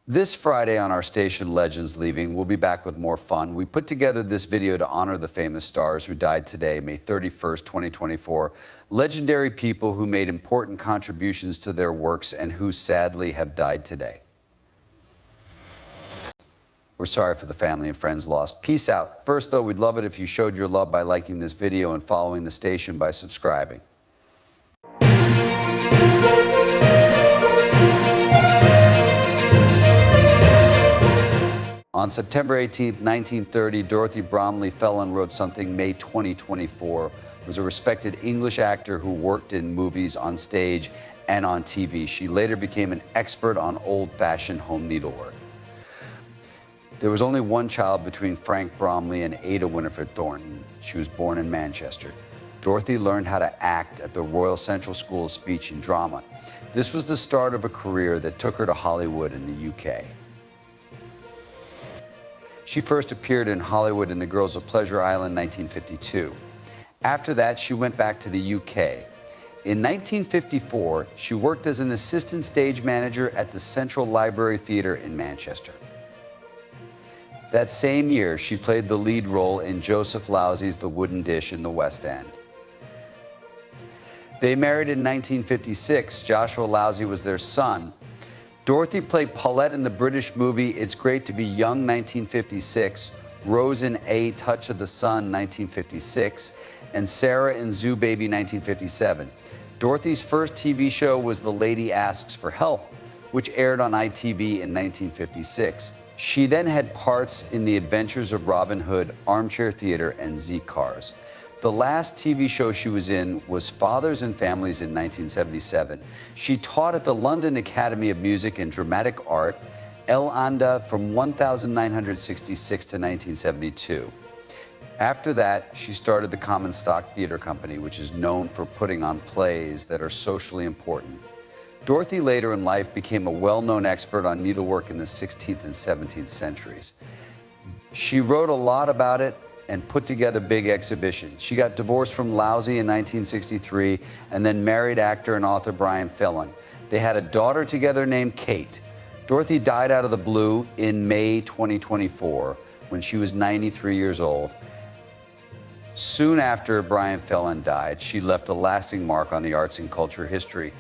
This Friday on our station Legends Leaving, we'll be back with more fun. We put together this video to honor the famous stars who died today, May 31st, 2024. Legendary people who made important contributions to their works and who sadly have died today. We're sorry for the family and friends lost. Peace out. First, though, we'd love it if you showed your love by liking this video and following the station by subscribing. On September 18, 1930, Dorothy Bromley fell and wrote something May 2024. Was a respected English actor who worked in movies, on stage, and on TV. She later became an expert on old-fashioned home needlework. There was only one child between Frank Bromley and Ada Winifred Thornton. She was born in Manchester. Dorothy learned how to act at the Royal Central School of Speech and Drama. This was the start of a career that took her to Hollywood in the UK. She first appeared in Hollywood in The Girls of Pleasure Island, 1952. After that, she went back to the UK. In 1954, she worked as an assistant stage manager at the Central Library Theatre in Manchester. That same year, she played the lead role in Joseph Lousie's The Wooden Dish in the West End. They married in 1956. Joshua Lousie was their son. Dorothy played Paulette in the British movie It's Great to Be Young, 1956, Rose in A Touch of the Sun, 1956, and Sarah in Zoo Baby, 1957. Dorothy's first TV show was The Lady Asks for Help, which aired on ITV in 1956. She then had parts in The Adventures of Robin Hood, Armchair Theatre, and Z-Cars. The last TV show she was in was Fathers and Families in 1977. She taught at the London Academy of Music and Dramatic Art, El Anda, from 1966 to 1972. After that, she started the Common Stock Theatre Company, which is known for putting on plays that are socially important. Dorothy later in life became a well-known expert on needlework in the 16th and 17th centuries. She wrote a lot about it and put together big exhibitions. She got divorced from Lousie in 1963 and then married actor and author Brian Fillon. They had a daughter together named Kate. Dorothy died out of the blue in May 2024 when she was 93 years old. Soon after Brian Fillon died, she left a lasting mark on the arts and culture history.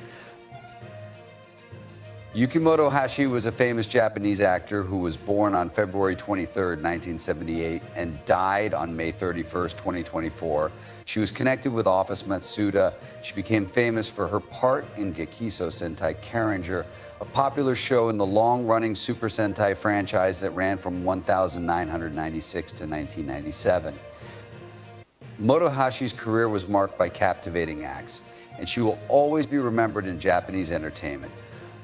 Motohashi was a famous Japanese actor who was born on February 23, 1978, and died on May 31, 2024. She was connected with Office Matsuda. She became famous for her part in Gekiso Sentai Karinger, a popular show in the long-running Super Sentai franchise that ran from 1996 to 1997. Motohashi's career was marked by captivating acts, and she will always be remembered in Japanese entertainment.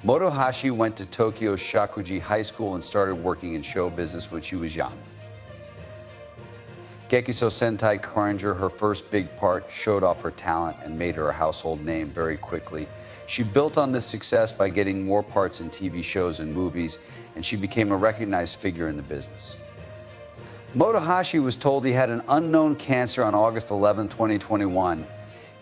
Motohashi went to Tokyo's Shakuji High School and started working in show business when she was young. Gekiso Sentai Karinger, her first big part, showed off her talent and made her a household name very quickly. She built on this success by getting more parts in TV shows and movies, and she became a recognized figure in the business. Motohashi was told he had an unknown cancer on August 11, 2021.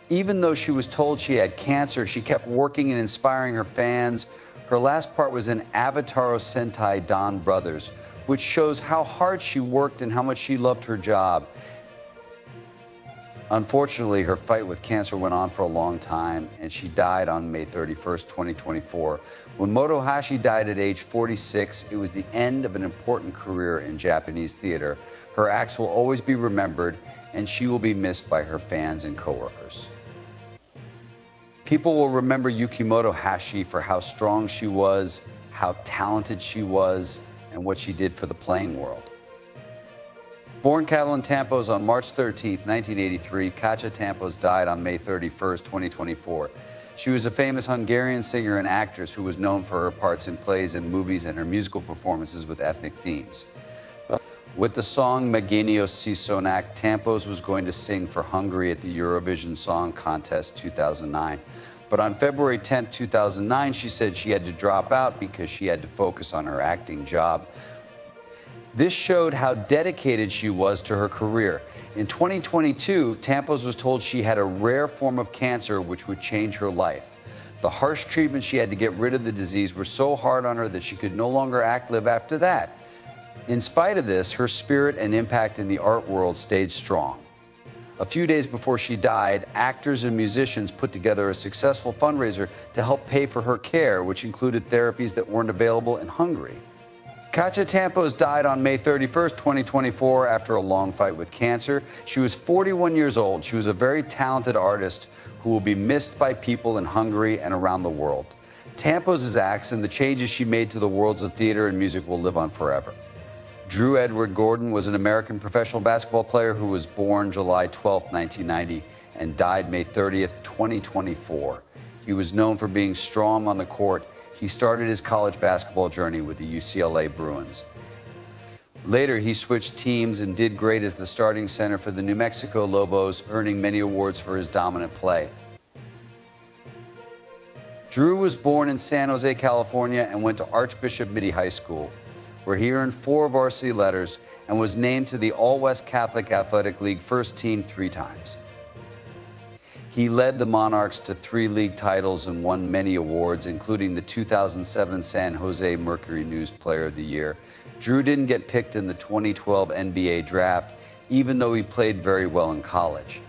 Even though she was told she had cancer, she kept working and inspiring her fans. Her last part was in Avataro Sentai Don Brothers, which shows how hard she worked and how much she loved her job. Unfortunately, her fight with cancer went on for a long time, and she died on May 31, 2024. When Motohashi died at age 46, it was the end of an important career in Japanese theater. Her acts will always be remembered, and she will be missed by her fans and coworkers. People will remember Motohashi for how strong she was, how talented she was, and what she did for the playing world. Born cattle in Tampos on March 13, 1983, Katja Tampos died on May 31, 2024. She was a famous Hungarian singer and actress who was known for her parts in plays and movies and her musical performances with ethnic themes. With the song Megenios Sisonak, Tampos was going to sing for Hungary at the Eurovision Song Contest 2009. But on February 10, 2009, she said she had to drop out because she had to focus on her acting job. This showed how dedicated she was to her career. In 2022, Tampos was told she had a rare form of cancer which would change her life. The harsh treatment she had to get rid of the disease were so hard on her that she could no longer live after that. In spite of this, her spirit and impact in the art world stayed strong. A few days before she died, actors and musicians put together a successful fundraiser to help pay for her care, which included therapies that weren't available in Hungary. Katja Tampos died on May 31st, 2024, after a long fight with cancer. She was 41 years old. She was a very talented artist who will be missed by people in Hungary and around the world. Tampos' acts and the changes she made to the worlds of theater and music will live on forever. Drew Edward Gordon was an American professional basketball player who was born July 12, 1990, and died May 30th, 2024. He was known for being strong on the court. He started his college basketball journey with the UCLA Bruins. Later, he switched teams and did great as the starting center for the New Mexico Lobos, earning many awards for his dominant play. Drew was born in San Jose, California, and went to Archbishop Mitty High School, where he earned 4 varsity letters and was named to the All-West Catholic Athletic League first team 3 times. He led the Monarchs to 3 league titles and won many awards, including the 2007 San Jose Mercury News Player of the Year. Drew didn't get picked in the 2012 NBA draft, even though he played very well in college.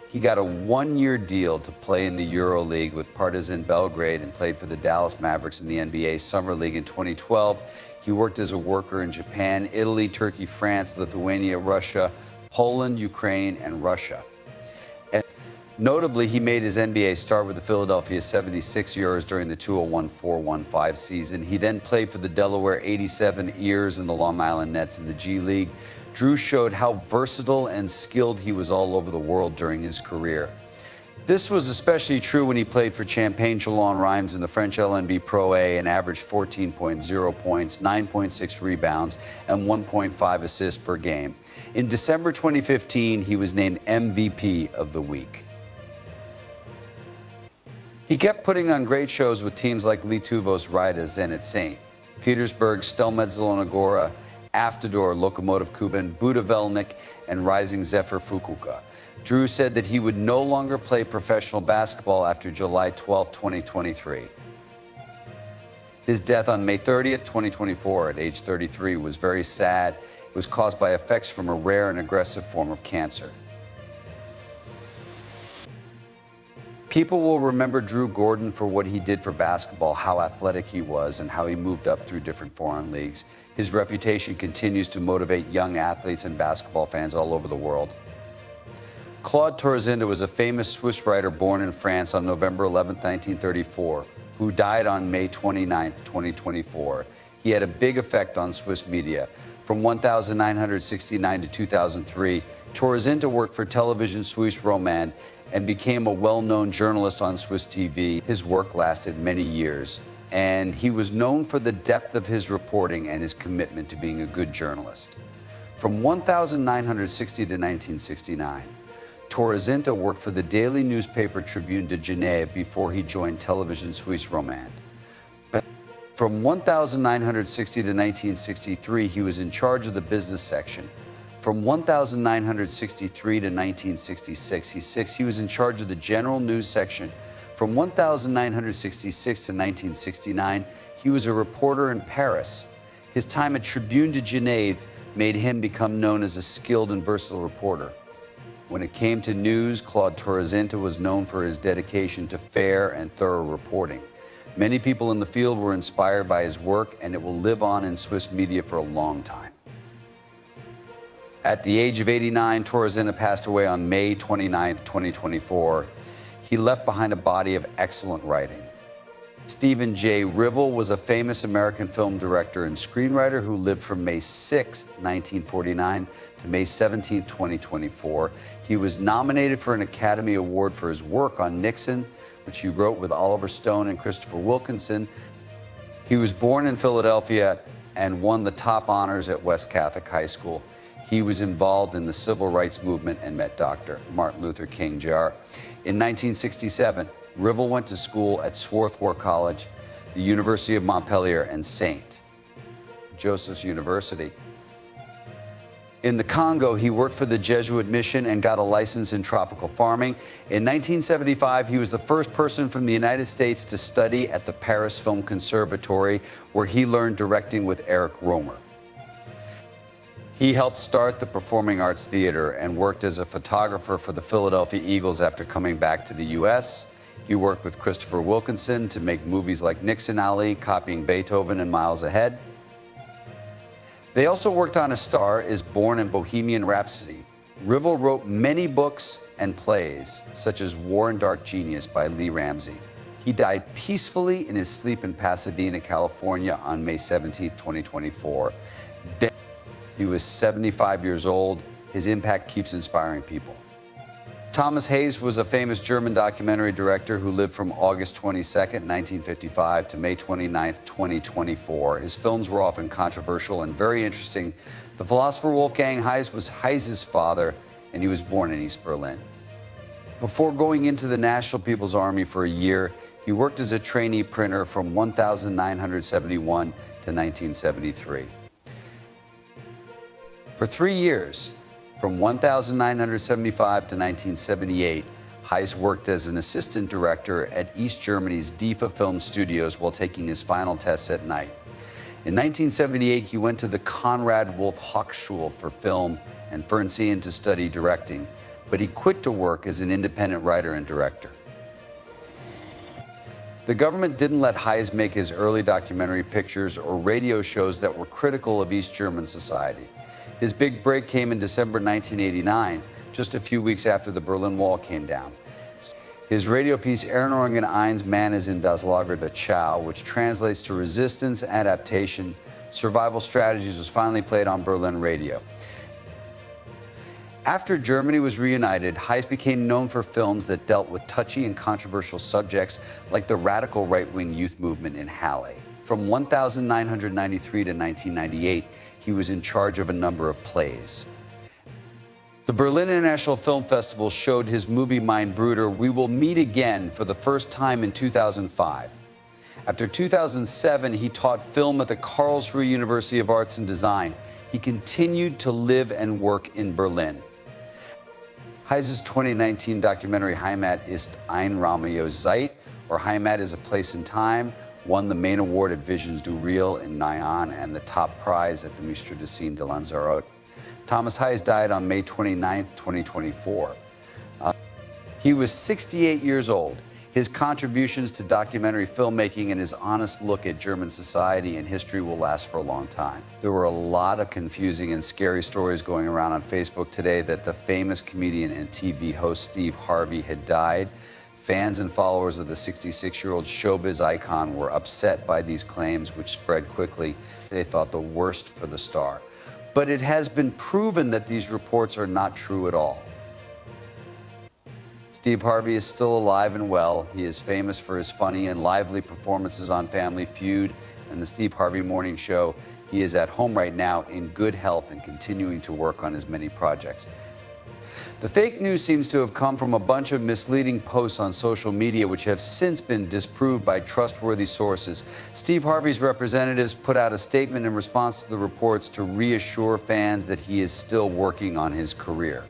He got a 1-year deal to play in the EuroLeague with Partizan Belgrade and played for the Dallas Mavericks in the NBA Summer League in 2012. He worked as a worker in Japan, Italy, Turkey, France, Lithuania, Russia, Poland, Ukraine, and Russia. Notably, he made his NBA start with the Philadelphia 76ers during the 2014-15 season. He then played for the Delaware 87ers and the Long Island Nets in the G League. Drew showed how versatile and skilled he was all over the world during his career. This was especially true when he played for Champagne Châlons-Reims in the French LNB Pro A and averaged 14.0 points, 9.6 rebounds, and 1.5 assists per game. In December 2015, he was named MVP of the week. He kept putting on great shows with teams like Lietuvos Rytas Zenit St. Petersburg, Stelmed Zelona Gora, Aftador, Lokomotiv Kuban, Budavelnik, and Rising Zephyr Fukuoka. Drew said that he would no longer play professional basketball after July 12, 2023. His death on May 30th, 2024, at age 33, was very sad. It was caused by effects from a rare and aggressive form of cancer. People will remember Drew Gordon for what he did for basketball, how athletic he was, and how he moved up through different foreign leagues. His reputation continues to motivate young athletes and basketball fans all over the world. Claude Torracinta was a famous Swiss writer born in France on November 11, 1934, who died on May 29, 2024. He had a big effect on Swiss media. From 1969 to 2003, Torracinta worked for Television Suisse Romande and became a well-known journalist on Swiss TV. His work lasted many years, and he was known for the depth of his reporting and his commitment to being a good journalist. From 1960 to 1969, Torracinta worked for the daily newspaper Tribune de Genève before he joined Television Suisse Romande. From 1960 to 1963, he was in charge of the business section. From 1963 to 1966, he was in charge of the general news section. From 1966 to 1969, he was a reporter in Paris. His time at Tribune de Genève made him become known as a skilled and versatile reporter. When it came to news, Claude Torracinta was known for his dedication to fair and thorough reporting. Many people in the field were inspired by his work, and it will live on in Swiss media for a long time. At the age of 89, Torracinta passed away on May 29, 2024. He left behind a body of excellent writing. Stephen J. Rivel was a famous American film director and screenwriter who lived from May 6, 1949 to May 17, 2024. He was nominated for an Academy Award for his work on Nixon, which he wrote with Oliver Stone and Christopher Wilkinson. He was born in Philadelphia and won the top honors at West Catholic High School. He was involved in the civil rights movement and met Dr. Martin Luther King Jr. In 1967, Rivel went to school at Swarthmore College, the University of Montpellier, and St. Joseph's University. In the Congo, he worked for the Jesuit mission and got a license in tropical farming. In 1975, he was the first person from the United States to study at the Paris Film Conservatory, where he learned directing with Eric Romer. He helped start the Performing Arts Theater and worked as a photographer for the Philadelphia Eagles after coming back to the U.S. He worked with Christopher Wilkinson to make movies like Nixon Alley, copying Beethoven and Miles Ahead. They also worked on A Star Is Born in Bohemian Rhapsody. Rivel wrote many books and plays, such as War and Dark Genius by Lee Ramsey. He died peacefully in his sleep in Pasadena, California on May 17, 2024. He was 75 years old. His impact keeps inspiring people. Thomas Heise was a famous German documentary director who lived from August 22, 1955 to May 29, 2024. His films were often controversial and very interesting. The philosopher Wolfgang Heise was Heise's father, and he was born in East Berlin. Before going into the National People's Army for a year, he worked as a trainee printer from 1971 to 1973. For 3 years, from 1975 to 1978, Heise worked as an assistant director at East Germany's DEFA Film Studios while taking his final tests at night. In 1978, he went to the Konrad Wolf Hochschule for Film and Fernsehen to study directing, but he quit to work as an independent writer and director. The government didn't let Heise make his early documentary pictures or radio shows that were critical of East German society. His big break came in December 1989, just a few weeks after the Berlin Wall came down. His radio piece, Erinnerungen eines Mannes in das Lager Dachau, which translates to resistance, adaptation, survival strategies, was finally played on Berlin radio. After Germany was reunited, Heise became known for films that dealt with touchy and controversial subjects like the radical right-wing youth movement in Halle. From 1993 to 1998, he was in charge of a number of plays. The Berlin International Film Festival showed his movie Mein Bruder, We Will Meet Again, for the first time in 2005. After 2007, he taught film at the Karlsruhe University of Arts and Design. He continued to live and work in Berlin. Heise's 2019 documentary Heimat ist ein Raumio Zeit, or Heimat is a Place in Time, won the main award at Visions du Real in Nyon and the top prize at the Mostra de Cine de Lanzarote. Thomas Heise died on May 29, 2024. He was 68 years old. His contributions to documentary filmmaking and his honest look at German society and history will last for a long time. There were a lot of confusing and scary stories going around on Facebook today that the famous comedian and TV host Steve Harvey had died. Fans and followers of the 66-year-old showbiz icon were upset by these claims, which spread quickly. They thought the worst for the star. But it has been proven that these reports are not true at all. Steve Harvey is still alive and well. He is famous for his funny and lively performances on Family Feud and the Steve Harvey Morning Show. He is at home right now in good health and continuing to work on his many projects. The fake news seems to have come from a bunch of misleading posts on social media, which have since been disproved by trustworthy sources. Steve Harvey's representatives put out a statement in response to the reports to reassure fans that he is still working on his career.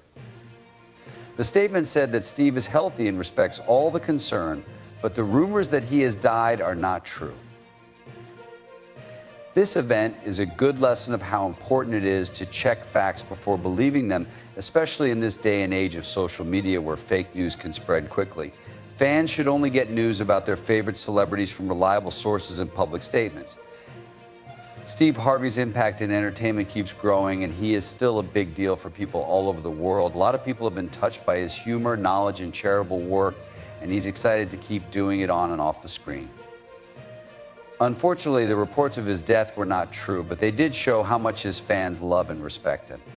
The statement said that Steve is healthy and respects all the concern, but the rumors that he has died are not true. This event is a good lesson of how important it is to check facts before believing them, especially in this day and age of social media where fake news can spread quickly. Fans should only get news about their favorite celebrities from reliable sources and public statements. Steve Harvey's impact in entertainment keeps growing, and he is still a big deal for people all over the world. A lot of people have been touched by his humor, knowledge, and charitable work, and he's excited to keep doing it on and off the screen. Unfortunately, the reports of his death were not true, but they did show how much his fans love and respect him.